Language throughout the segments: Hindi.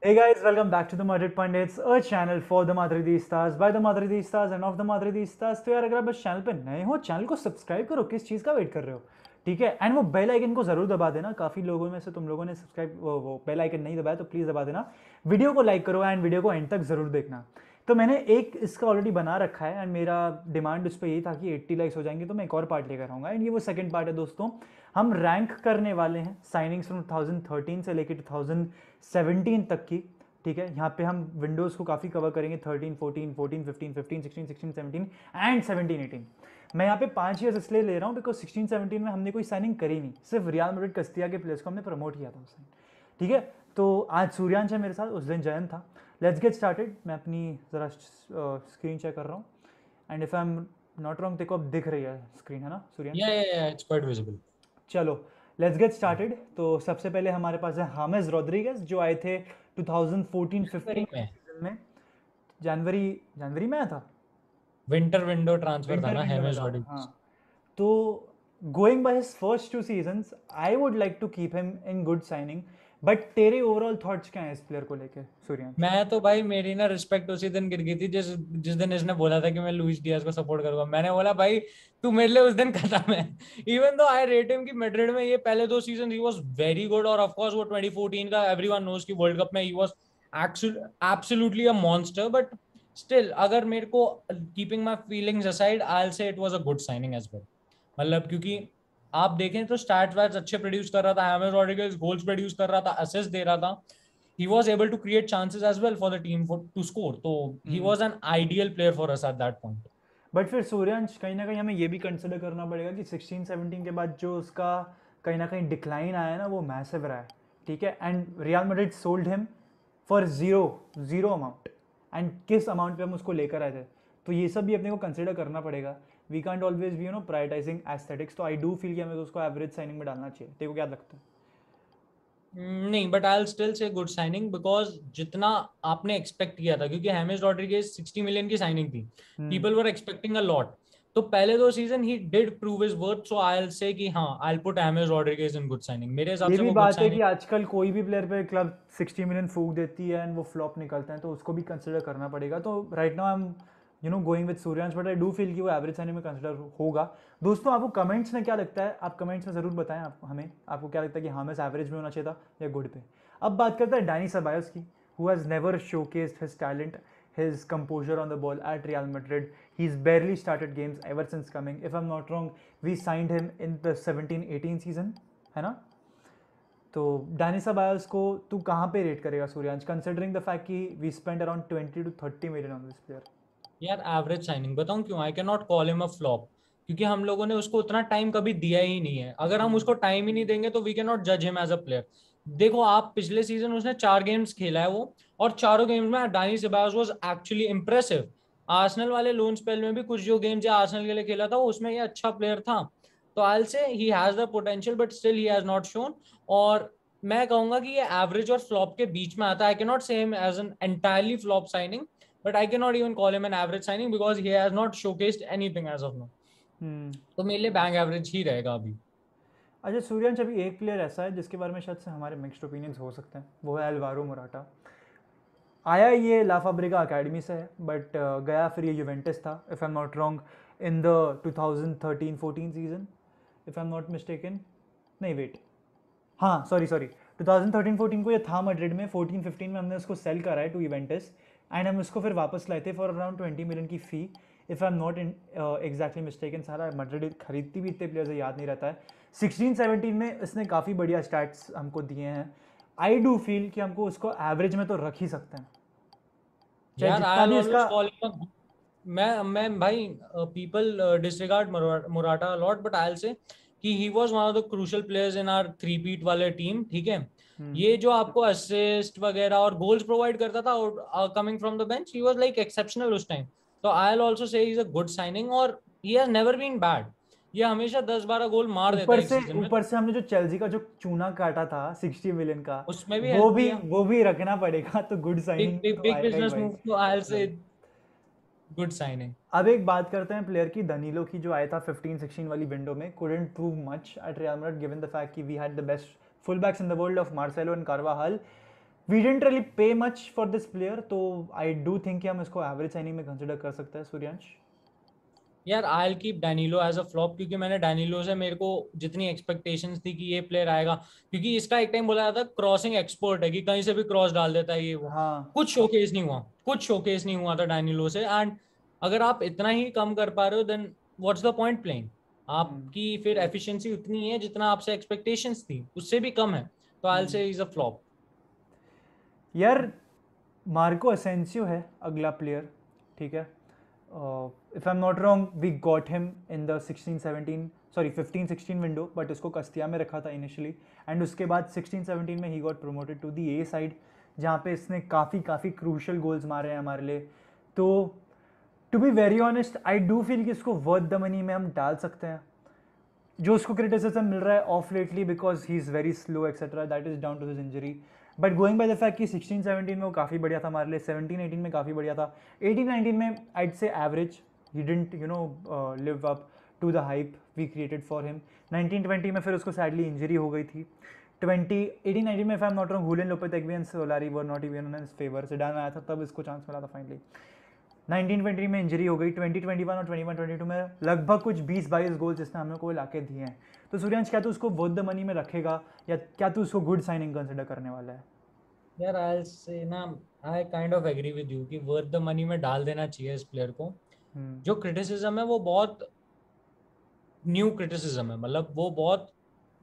Hey guys, welcome back to the Madrid Pundits, a channel for the Madridistas, by the Madridistas and of the Madridistas। तो यार अगर आप इस चैनल पे नए हो, चैनल को सब्सक्राइब करो, किस चीज़ का वेट कर रहे हो? ठीक है, एंड वो बेल आइकन को ज़रूर दबा देना। काफ़ी लोगों में से तुम लोगों ने सब्सक्राइब वो बेल आइकन नहीं दबाया, तो प्लीज़ दबा देना। वीडियो को लाइक करो एंड वीडियो को एंड तक ज़रूर देखना। तो मैंने एक इसका ऑलरेडी बना रखा है एंड मेरा डिमांड उस पर यही था कि 80 लाइक्स हो जाएंगे तो मैं एक और पार्ट लेकर आऊँगा। एंड ये वो सेकंड पार्ट है दोस्तों। हम रैंक करने वाले हैं साइनिंग्स फ्रॉम 2013 से लेकर 2017 तक की। ठीक है, यहाँ पे हम विंडोज़ को काफ़ी कवर करेंगे, 13, 14, 14, 15, 15, 16, 16, 17 एंड 17, 18। मैं यहाँ पे 5 ईयर्स इसलिए ले रहा हूँ बिकॉज 16, 17 में हमने कोई साइनिंग करी नहीं, सिर्फ रियल मैड्रिड कस्तिया के प्लेयर्स को हमने प्रमोट किया था उस टाइम। ठीक है, तो आज सूर्यांश है मेरे साथ, उस दिन जयंत था। Let's get started. मैं अपनी ज़रा स्क्रीन चेक कर रहा हूँ and if I am not wrong, देखो अब दिख रही है स्क्रीन, है ना Suryansh? Yeah, it's quite visible. चलो लेट्स गेट स्टार्टेड। तो सबसे पहले हमारे पास है हामेस रोड्रिगेज, जो आए थे 2014-15 जनवरी में सीजन में। जनवरी जनवरी में आया था, विंटर विंडो ट्रांसफर था विंटर ना विंडो में हेमेस था। हाँ, रॉड्रिगेज। तो going by his first 2 seasons I would like to keep him in good signing. But तेरे ओवरऑल थॉट्स क्या हैं इस प्लेयर को लेके सूर्यांश? मैं तो भाई मेरी ना रिस्पेक्ट उसी दिन गिर गई थी जिस जिस दिन इसने बोला था कि मैं लुइस डियाज को सपोर्ट करूंगा। मैंने बोला भाई तू मेरे लिए उस दिन खत्म है। Even though I rate him कि मैड्रिड में ये पहले 2 सीजन ही वाज वेरी गुड, और ऑफ कोर्स वो 2014 का एवरीवन नोज कि वर्ल्ड कप में ही was absolutely a monster. But still अगर मेरे को keeping my feelings aside I will say it was a good signing as well. मतलब क्योंकि आप देखें तो स्टैट्स वैट्स अच्छे प्रोड्यूस कर रहा था, हेमेस रॉड्रिगेज गोल्स प्रोड्यूस कर रहा था, असिस्ट दे रहा था। He was able to create chances as well for the team to score. So he was an ideal player for us at that point. But फिर सूर्यांश कहीं ना कहीं हमें ये भी कंसिडर करना पड़ेगा कि 16-17 के बाद जो उसका कहीं ना कहीं डिक्लाइन आया ना, वो मैसिव रहा है। ठीक है, and real Madrid sold him for zero zero amount. And किस अमाउंट पे हम उसको लेकर आए थे, तो ये सब भी अपने को कंसिडर करना पड़ेगा। We can't always be prioritising aesthetics. तो आई डू फील कि हमें तो उसको एवरेज साइनिंग में डालना चाहिए। तेरे को क्या लगता है? नहीं, but I still say good signing because जितना आपने एक्सपेक्ट किया था, क्योंकि हेमिस रॉड्रिगेज 60 मिलियन की साइनिंग थी। Hmm. People were expecting a lot. तो पहले 2 सीजन ही did prove his worth, so I say कि हाँ I put James Rodriguez in good signing. मेरे हिसाब ये से भी वो गुड बात है कि साइनिंग। आजकल कोई भी प्लेयर पे क्लब 60 मिलियन फूक देती है एंड वो फ्लॉप निकलते हैं, तो उसको भी कंसिडर करना पड़ेगा। तो right now I am going with Suryansh, but I do feel कि वो एवरेज साइनिंग में कंसिडर होगा। दोस्तों, आपको कमेंट्स में क्या लगता है? आप कमेंट्स में ज़रूर बताएं आप हमें, आपको क्या लगता है कि हामेस एवरेज में होना चाहिए था या गुड पे। अब बात करते हैं डैनी सेबायोस की, who has never showcased his talent, his composure on the ball at Real Madrid. He's barely started games ever since coming. If I'm not wrong, we signed him in the 17-18 season, है ना? तो डैनी सेबायोस को तू कहाँ पे रेट करेगा सूर्यांश, कंसिडरिंग द फैक्ट कि we spend around 20 to 30 million on this player? यार एवरेज साइनिंग बताऊं क्यों? I can not call him a flop, क्योंकि हम लोगों ने उसको उतना टाइम कभी दिया ही नहीं है। अगर हम उसको टाइम ही नहीं देंगे तो वी कैन नॉट जज हिम एज अ प्लेयर। देखो आप पिछले सीजन उसने 4 गेम्स खेला है वो, और चारों गेम्स में Dani Ceballos was actually impressive. Arsenal वाले लोन स्पेल में भी कुछ जो गेम्स या आर्सेनल के लिए खेला था उसमें ये अच्छा प्लेयर था। तो I will say he has the potential but still he has not shown. और मैं कहूंगा कि ये एवरेज और फ्लॉप के बीच में आता है। I can not say him as an entirely flop signing, but I cannot even call him an average signing because he has not showcased anything as of now. हम्म। तो मेरे लिए बैंक एवरेज ही रहेगा अभी। अच्छा सूर्यांश, अभी एक प्लेयर ऐसा है जिसके बारे में शायद से हमारे मिक्स्ड ओपिनियंस हो सकते हैं, वो है एल्वारो मोराटा। आया ये ला फैब्रिका अकेडमी से है, बट गया फिर ये यूवेंटस था, if I am not wrong, in the 2013-14 season, if I am not mistaken. नहीं वेट, हाँ सॉरी सॉरी, 2013-14 को ये था मैड्रिड में, 14-15 में हमने उसको सेल करा है टू इवेंटस एंड हम उसको फिर वापस लाए थे फॉर अराउंड 20 मिलियन की fee, if I am not exactly mistaken. सारा मैड्रिड खरीदती भी इतने प्लेयर्स है, याद नहीं रहता है। 16-17 में इसने काफ़ी बढ़िया स्टैट्स हमको दिए हैं। आई डू फील कि हमको उसको एवरेज में तो रख ही सकते हैं, चाहे यार जितना आई भी इसका। ऑलवेज कॉल हिम, मैं भाई people disregard Morata lot, but I say कि he was one of the crucial players in our three peat वाले टीम। ठीक है, हम्म। ये जो आपको असिस्ट वगैरह और गोल्स प्रोवाइड करता था coming from the bench, he was like exceptional उस टाइम। तो I will also say he is a good signing, और he has never been bad. ये हमेशा 10-12 गोल मार देता है एक सीजन में, ऊपर से हमने जो चेल्सी का जो चूना काटा था 60 मिलियन का, उसमें भी वो हेल्प भी किया। वो भी रखना पड़ेगा। तो गुड बिग साइनिंग बिग तो बिग आएगा ही बिजनेस भाई। मूव, तो आई विल से राइट। Good signing. अब एक बात करते हैं प्लेयर की, दनीलो की, जो आया था 15-16 वाली विंडो में, couldn't prove much at Real Madrid given the fact कि we had the best full backs in the world of Marcelo and Carvajal. We didn't really pay much for this player, तो आई डू थिंक कि हम इसको एवरेज साइनिंग में कंसिडर कर सकते हैं सूर्यांश। यार I will keep Danilo as a flop, क्योंकि मैंने डैनिलो से मेरे को जितनी एक्सपेक्टेशंस थी कि ये प्लेयर आएगा, क्योंकि इसका एक टाइम बोला जाता क्रॉसिंग एक्सपर्ट है कि कहीं से भी क्रॉस डाल देता है ये वो, हाँ कुछ शोकेस नहीं हुआ था डैनिलो से। एंड अगर आप इतना ही कम कर पा रहे हो then what's the point playing. आपकी फिर एफिशिएंसी उतनी है जितना आपसे एक्सपेक्टेशंस थी, उससे भी कम है, तो I will say is a flop. यार मार्को असेंसियो है अगला प्लेयर, ठीक है। If I am not wrong we got him in the 16-17 sorry 15-16 window, but उसको कस्तिया में रखा था इनिशियली, एंड उसके बाद 16-17 में ही got promoted to the A side, जहाँ पे इसने काफ़ी क्रूशल गोल्स मारे हैं हमारे लिए। तो to be very honest I do feel कि इसको वर्थ द मनी में हम डाल सकते हैं। जो उसको क्रिटिसिज्म मिल रहा है of lately because he is very slow etcetera, that is down to his injury, but going by the fact कि 16-17 में वो काफ़ी बढ़िया था हमारे लिए, 17-18 में काफ़ी बढ़िया था, 18-19 में I'd say average, he didn't live up to the hype we created for him. 19-20 में फिर उसको सैडली इंजरी हो गई थी। 18-19 में, if I am not wrong, Julen Lopetegui and Solari were not even in his favour, Zidane आया था तब इसको चांस मिला था फाइनली। 19-20 में इंजरी हो गई, 20-21 और 21-22 में लगभग कुछ 20-22 गोल्स इसने हमें को ला के दिए हैं। तो सूर्यांश, क्या तू उसको वर्थ द मनी में रखेगा या क्या तू उसको गुड साइनिंग कंसिडर करने वाला है? यार आई से ना, I kind of agree with you कि वर्थ द मनी में डाल देना चाहिए इस प्लेयर को। जो क्रिटिसिज्म है वो बहुत न्यू क्रिटिसिज्म है, मतलब वो बहुत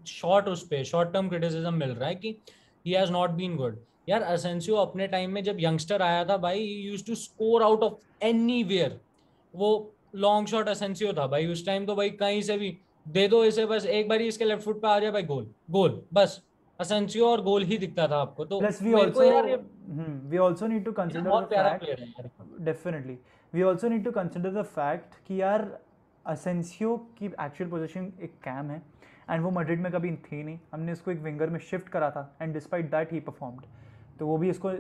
शॉर्ट टर्म क्रिटिसिज्म मिल रहा है कि he has not been good. यार असेंसियो अपने टाइम में जब यंगस्टर आया था भाई, he used to score out of anywhere. वो लॉन्ग शॉट असेंसियो था भाई उस टाइम, तो भाई कहीं से भी दे दो इसे, बस एक बार ही इसके लेफ्ट फुट पे आ जाए भाई, गोल गोल, बस असेंसियो और गोल ही दिखता था आपको। तो प्लस मेरे को यार ये we also need to consider the बहुत प्यारा प्लेयर फैक्ट, है यार। Definitely we also need to consider the fact कि यार असेंसियो की एक्चुअल पोजीशन एक कैम है, एंड वो मैड्रिड में कभी थी नहीं, हमने इसको एक विंगर में शिफ्ट करा था, and despite that he performed. तो वो भी इसको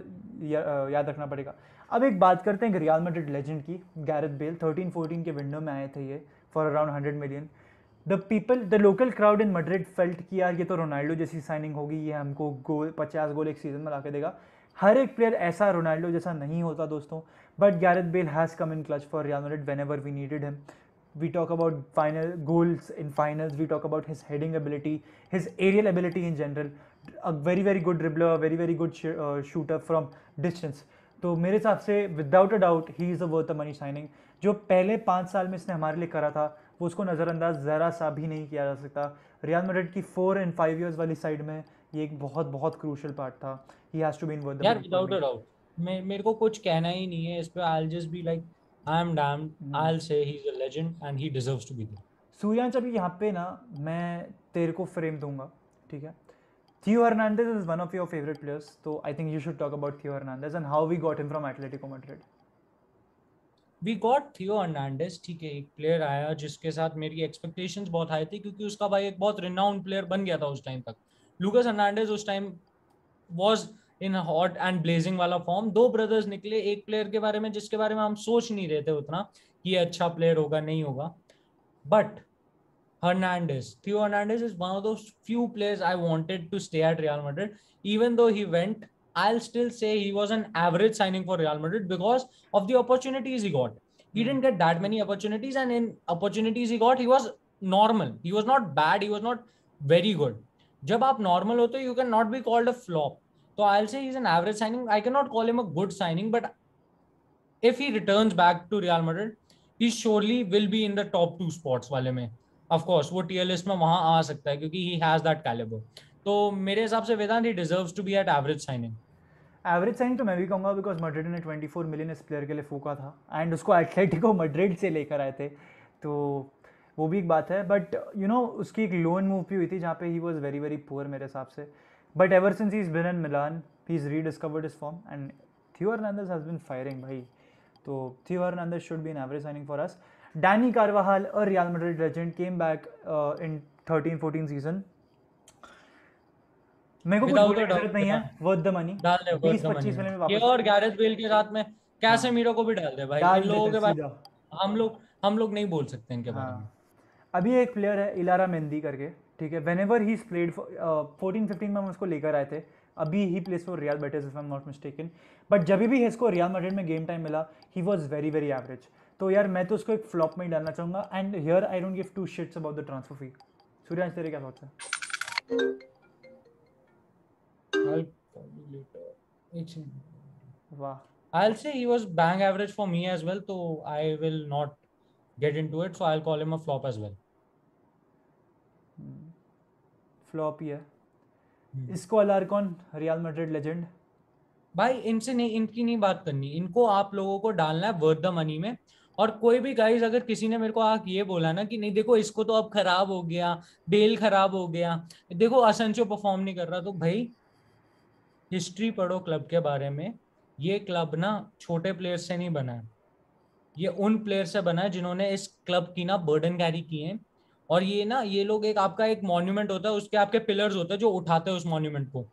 याद रखना पड़ेगा। अब एक बात करते हैं रियल मैड्रिड लेजेंड की, गैरेथ बेल। 13-14 के विंडो में आए थे ये for around 100 million. The local crowd in Madrid felt कि यार ये तो रोनाल्डो जैसी साइनिंग होगी, ये हमको 50 गोल एक सीजन में ला के देगा। हर एक प्लेयर ऐसा रोनाल्डो जैसा नहीं होता दोस्तों, but Gareth Bale has come in clutch for Real Madrid whenever we needed him. We talk about final goals in finals, we talk about his heading ability, his aerial ability in general, a very good dribbler, a very good shooter from distance। तो मेरे हिसाब से without a doubt he is a worth the money signing. जो पहले 5 साल में इसने हमारे लिए करा था वो उसको नज़रअंदाज ज़रा सा भी नहीं किया जा सकता। रियल मैड्रिड की 4 and 5 years वाली साइड में ये एक बहुत क्रूशल पार्ट था। He has to be in worth the यार money for without me. A doubt मेरे को कुछ कहना ही नहीं है इस पे। I just be like I am damned, I will say he is a legend and he deserves to be there. Suryansh, अभी यहाँ पे ना मैं तेरे को फ्रेम दूंगा, ठीक है। Theo Hernandez is one of your favorite players, so I think you should talk about Theo Hernandez and how we got him from Atletico Madrid. We got Theo Hernandez, ठीक है, एक प्लेयर आया जिसके साथ मेरी एक्सपेक्टेशंस बहुत हाई थी, क्योंकि उसका भाई एक बहुत रिनाउंड प्लेयर बन गया था उस टाइम तक। लूकास हर्नांडेज उस time was in hot and blazing वाला फॉर्म। दो ब्रदर्स निकले एक प्लेयर के बारे में जिसके बारे में हम सोच नहीं रहे थे उतना कि ये अच्छा प्लेयर होगा नहीं होगा, but Theo Hernandez is one of those few players I wanted to stay at Real Madrid. Even though he went, I'll still say he was an average signing for Real Madrid because of the opportunities he got. He didn't get that many opportunities, and in opportunities he got, he was normal. He was not bad. He was not very good. जब आप normal होते you cannot be called a flop. So I'll say he's an average signing. I cannot call him a good signing, but if he returns back to Real Madrid, he surely will be in the top 2 spots वाले में। Of course, वो tier list में वहां आ सकता है क्योंकि he has that caliber। तो मेरे हिसाब से वेदांत he deserves to be at average signing। Average signing तो मैं भी कहूँगा बिकॉज मैड्रिड ने 24 मिलियन इस प्लेयर के लिए फूका था, एंड उसको एथलेटिको मैड्रिड से लेकर आए थे, तो वो भी एक बात है। बट उसकी एक लोन मूव भी हुई थी जहाँ पे ही वॉज वेरी पुअर मेरे हिसाब से, but ever since he is been in Milan he is rediscovered his form, and थियो हर्नांडेज हैज बीन फायरिंग भाई। तो थियो Hernandez should be an average signing for us. Danny कार्वाहाल, a real Madrid legend, came back in 13-14 season. मेरे को कुछ विदाउट बोलने अ की जरूरत नहीं है, डाउट वर्थ द मनी। डाल दे वर्थ द मनी 20-25 में मिनट में ये, वापस और गैरेथ बेल के साथ में हाँ कैसेमीरो को भी डाल दे भाई। इन डाल लोगों देते के बारे सीधा। में हम लोग नहीं बोल सकते इनके बारे में। हाँ, अभी एक प्लेयर है इलारा मेंदी करके, ठीक है। वेन एवर ही प्लेड 14-15 में हम उसको लेकर आए थे, अभी he plays for Real Betis if I am not mistaken, but जब भी इसको रियल मैड्रिड में गेम टाइम मिला he was very very average. तो यार मैं तो उसको एक फ्लॉप में ही डालना चाहूँगा, and here I don't give two shits about the transfer fee. Suryansh तेरे क्या थॉट्स हैं? I'll call you later. वाह, I'll say he was bang average for me as well, so I will not get into it. So I'll call him a flop as well. Flop ही है। Isco अलारकॉन real Madrid legend. भाई इनसे नहीं, इनकी नहीं बात करनी, इनको आप लोगों को डालना है वर्थ द मनी में। और कोई भी गाइस अगर किसी ने मेरे को आके ये बोला ना कि नहीं देखो इसको तो अब खराब हो गया, बेल खराब हो गया, देखो असंचो परफॉर्म नहीं कर रहा, तो भाई हिस्ट्री पढ़ो क्लब के बारे में। ये क्लब ना छोटे प्लेयर से नहीं बना है, ये उन प्लेयर से बना है जिन्होंने इस क्लब की ना बर्डन कैरी किए हैं। और ये ना ये लोग एक आपका एक मॉन्यूमेंट होता है, उसके आपके पिलर्स होते हैं जो उठाते हैं उस मॉन्यूमेंट को।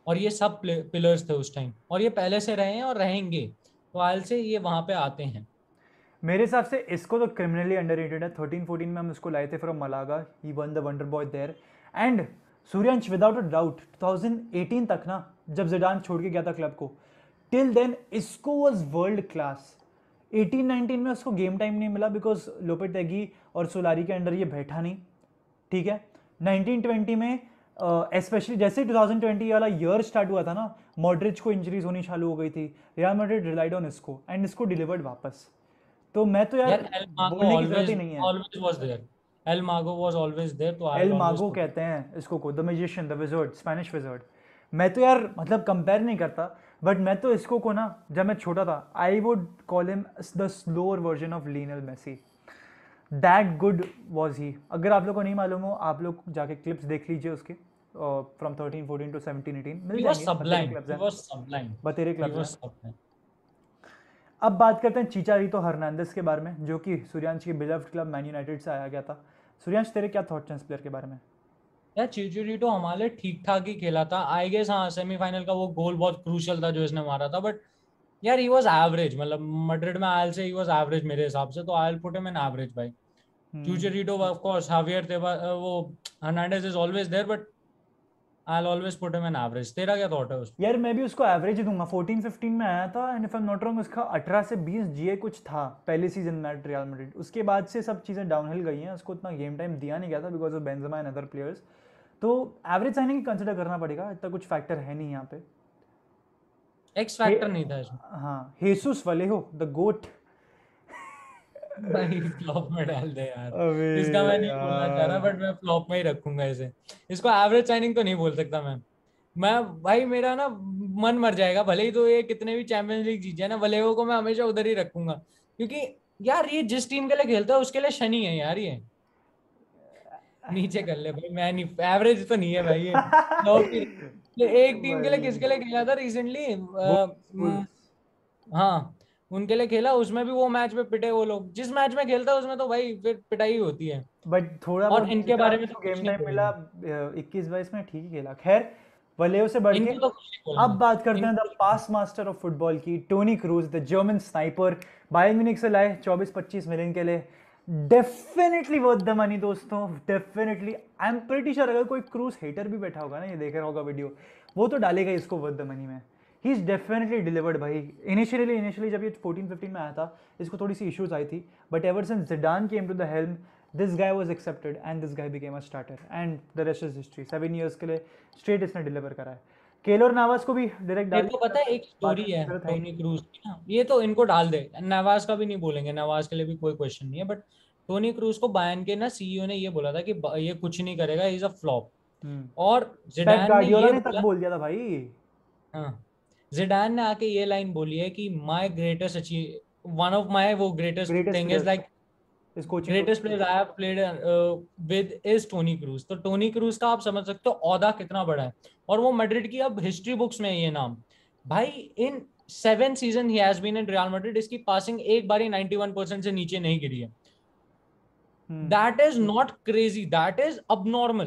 और ये सब पिलर्स थे उस टाइम, और ये पहले से रहे हैं और रहेंगे, तो आयल से ये वहां पे आते हैं। मेरे हिसाब से इसको तो क्रिमिनली अंडररेटेड है। 13-14 में हम इसको लाए थे from Malaga, he won the wonder boy there. And Suryansh without a doubt 2018 तक ना, जब जिडान छोड़ के गया था क्लब को, टिल देन इसको वाज वर्ल्ड क्लास। 18-19 में उसको गेम टाइम नहीं मिला बिकॉज लोपेटेगी और सोलारी के अंडर ये बैठा नहीं, ठीक है। 1920 में स्पेशली जैसे 2020 वाला ईयर स्टार्ट हुआ था ना, मॉड्रिच को इंजरीज होनी चालू हो गई थी, रियल मैड्रिड रिलाइड ऑन इसको एंड इसको डिलीवर्ड वापस। तो मैं तो यार एल मागो बोलने की जरूरत ही नहीं है। ऑलवेज वाज देयर, एल मागो वाज ऑलवेज देयर, तो आई एल विल ऑलवेज मागो कहते हैं इसको को, the magician, the wizard, Spanish wizard. मैं तो यार मतलब कंपेयर नहीं करता, बट मैं तो इसको को ना जब मैं छोटा था I would call him the slower version of Lionel Messi. That good was he. अगर आप लोग को नहीं मालूम हो, आप लोग जाके क्लिप्स देख लीजिए उसके फ्रॉम 13-14 टू 17-18 मिल ही वाज जाएंगे, सबलाइम, क्लिप्स ही हैं, वाज सबलाइम, बतेरे ही क्लिप्स वाज हैं। सबलाइम। अब बात करते हैं चिचारितो हर्नांडेस के बारे में, जो कि सूर्यांश की बिलव्ड क्लब मैन यूनाइटेड से आया गया था। सूर्यांश तेरे क्या थॉट्स हैं इस प्लेयर के बारे में? यार चिचुरिटो हमारे ठीक ठाक ही खेला था आई गेस। हाँ सेमीफाइनल का वो गोल बहुत क्रूशियल था जो इसने मारा था, बट यार ही वाज एवरेज, मतलब मैड्रिड में I'll say he was average मेरे हिसाब से, तो I will put him in average भाई। चिचुरिटो ऑफ कोर्स, हावियर वो Hernandez is always there, but I will always put him in average. तेरा क्या थॉट है उस यार मैं भी उसको एवरेज ही दूंगा। 14-15 में आया था and if I am not wrong उसका 18 से 20 जीए कुछ था पहले सीजन में एट रियल मैड्रिड। उसके बाद से सब चीज़ें डाउनहिल गई हैं, उसको उतना गेम टाइम दिया नहीं गया था because of Benzema and other players. तो एवरेज साइनिंग कंसिडर करना पड़ेगा, इतना कुछ फैक्टर है नहीं यहाँ पे। एक्स फैक्टर नहीं था इसमें। हाँ, हेसुस वलेहो द गोट। भाई फ्लॉप में डाल दे यार, अबे इसका मैं नहीं बोलना चाह रहा, यार, बट मैं फ्लॉप में ही रखूंगा इसे। इसको एवरेज साइनिंग तो नहीं बोल सकता मैं भाई मेरा ना मन मर जाएगा, भले ही तो ये कितने भी चैंपियंस लीग जीत जाए ना, वलेहो को मैं हमेशा उधर ही रखूंगा, क्योंकि यार ये जिस टीम के लिए खेलता है उसके लिए शनि है यार ये। नीचे कर ले भाई, मैं नहीं, एवरेज तो नहीं है भाई ये, फ्लॉप ही। ये एक टीम के लिए भाई किसके लिए खेला था रिसेंटली? वुल्स। हाँ उनके लिए खेला, उसमें भी वो मैच में पिटे वो लोग, जिस मैच में खेलता है उसमें तो भाई फिर पिटाई होती है। बट थोड़ा और बहुत इनके जितना बारे में तो इसको कुछ गेम नहीं टाइम मिला बोलेंगे, 21-22 में, ठीक ही खेला। खैर, वलेयो से बढ़ के इनको तो कुछ नहीं अब बोलेंगे, बात करते हैं द इनको पास मास्टर ऑफ फुटबॉल की, Toni Kroos the German sniper. Bayern Munich से लाए 24-25 मिलियन के लिए। डेफिनेटली वर्थ द मनी दोस्तों, definitely. I am pretty sure अगर कोई क्रूज हेटर भी बैठा होगा ना, ये देख रहा होगा वीडियो, वो तो डालेगा इसको वर्थ द मनी में। ही इज डेफिनेटली डिलीवर्ड भाई। इनिशियली जब ये 14-15 में आया था इसको थोड़ी सी इश्यूज आई थी, but ever since Zidane came to the helm this guy was accepted and this guy became a starter and the rest is history. 7 years के लिए स्ट्रेट इसने डिलीवर करा है। केलोर नावास को भी डायरेक्ट डाल देखो पता है एक बात स्टोरी करने है की जरूरत है ही टोनी नहीं। क्रूज की ना, ये तो इनको डाल दे, नवाज का भी नहीं बोलेंगे, नवाज के लिए भी कोई क्वेश्चन नहीं है, बट टोनी क्रूज को बायर्न के ना सीईओ ने ये बोला था कि ये कुछ नहीं करेगा, इज अ फ्लॉप। और पेप जिडान ने गार्डियोला ये ने तक बोला, बोल दिया था भाई। हाँ जिडान ने आके ये लाइन बोली है कि my greatest achieve, one of my वो greatest greatest thing is players like is coaching greatest player I have played with is Toni Kroos. तो टोनी क्रूज का आप समझ सकते हो औदा कितना बड़ा है, और वो मैड्रिड की अब हिस्ट्री बुक्स में है ये नाम। भाई in 7 season he has been in Real Madrid, इसकी पासिंग एक बार ही 91% से नीचे नहीं गिरी है। That is not crazy, that is abnormal,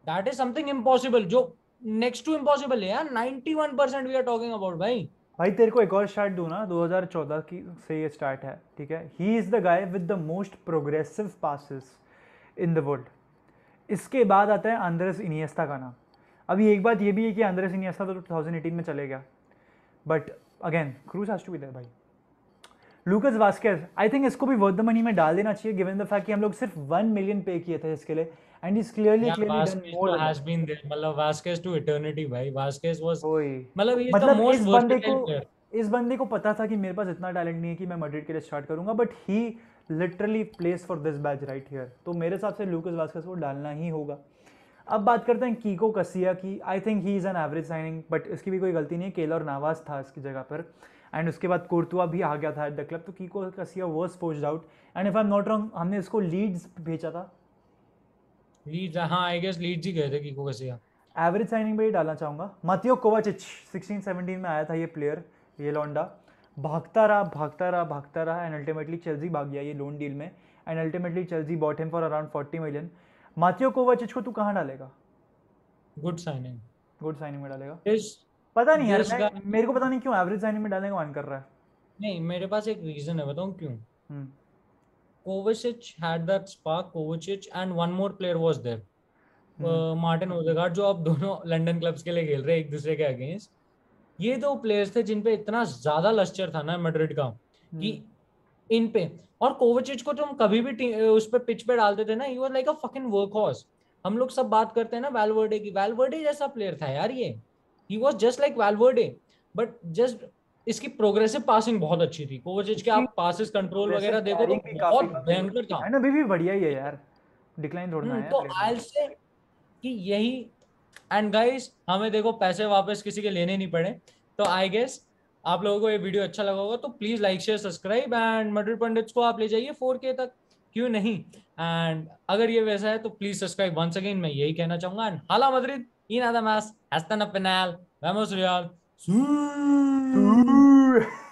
that is something impossible, जो नेक्स्ट टू इम्पॉसिबल है यार। 91% वी आर टॉकिंग अबाउट भाई। भाई तेरे को एक और स्टार्ट दूं ना, 2014 की से ये स्टार्ट है, ठीक है। ही is the guy with the most progressive passes in the world. इसके बाद आता है आंद्रेस इनिएस्टा का नाम। अभी एक बात ये भी है कि अंद्रेस इनिएस्टा तो 2018 में चले गया, but again Kroos has to be there भाई। लूकस वास्केज, आई थिंक इसको भी वर्थ द मनी में डाल देना चाहिए गिवन द फैक्ट कि हम लोग सिर्फ 1 मिलियन पे किए थे इसके लिए, एंड इज क्लियरली यार क्लियरली डन वास्केज मोर तो then has that. Been there, मतलब वास्केज टू इटर्निटी भाई। वास्केज वाज, वही, मतलब ही इज द मतलब मोस्ट वर्सेटाइल प्लेयर। इस बंदे को पता था कि मेरे पास इतना टैलेंट नहीं है कि मैं मैड्रिड के लिए स्टार्ट करूंगा, but he literally place for this batch right here. तो मेरे हिसाब से लूकस वास्केज को डालना ही होगा। अब बात करते हैं कीको कसिया की। I think he is an average signing, but इसकी भी कोई गलती नहीं है, केलर नावास था इसकी जगह पर, एंड उसके बाद कोर्तुआ भी आ गया था एट द क्लब, तो Kiko Casilla was pushed out. And if I am not wrong, हमने इसको लीड्स भेजा था। लीड्स, हाँ आई गेस लीड्स ही गए थे कीको कसिया। एवरेज साइनिंग पे ही डालना चाहूँगा। मातियो कोवाचिच 16-17 में आया था ये प्लेयर, ये लौंडा भागता रहा भागता रहा भागता रहा, एंड अल्टीमेटली चेल्सी भाग गया ये लोन डील में, and ultimately Chelsea bought him for around 40 million. Mateo Kovacic को तू कहाँ डालेगा? Good signing. गुड साइनिंग में डालेगा? दिस पता नहीं यार, दिस मैं गाय, मेरे को पता नहीं क्यों एवरेज साइनिंग में डालने का मन कर रहा है। नहीं मेरे पास एक रीजन है, बताऊं क्यों। हम्म। Kovacic had that spark, Kovacic and one more player was there, हम्म। मार्टिन ओदेगार्ड, जो अब दोनों लंदन क्लब्स के लिए खेल रहे हैं एक दूसरे के अगेंस्ट। ये दो प्लेयर्स थे जिन पे इतना ज्यादा लश्चर था ना मैड्रिड का कि हम्म। इन पे। और कोवाचिच को तुम कभी भी उस पे पिच पे डालते थे ना, ही was like a fucking workhorse. हम लोग सब बात करते हैं ना वैल्वर्डे की, वैल्वर्डे जैसा प्लेयर था यार ये। He was just like Valverde, but just इसकी प्रोग्रेसिव पासिंग बहुत अच्छी थी। कोवाचिच के इसकी आप पासिस कंट्रोल प्रोग्रेसिव वगैरह देखो तो कैरिंग भी काफी बहुत काफी भयंकर बढ़िया था। है ना, अभी भी बढ़िया ही है यार, डिक्लाइन थोड़ा ना है तो प्लेयर में। आई से कि यही। एंड गाइस हमें देखो पैसे वापस किसी के लेने नहीं पड़े, तो आई गेस आप लोगों को ये वीडियो अच्छा लगा होगा, तो please like share subscribe, and Madrid pandits को आप ले जाइए 4K तक, क्यों नहीं। एंड अगर ये वैसा है तो प्लीज सब्सक्राइब वंस अगेन, मैं यही कहना चाहूंगा। एंड हाला Madrid y nada más, hasta la penal, vamos Real। Ooh.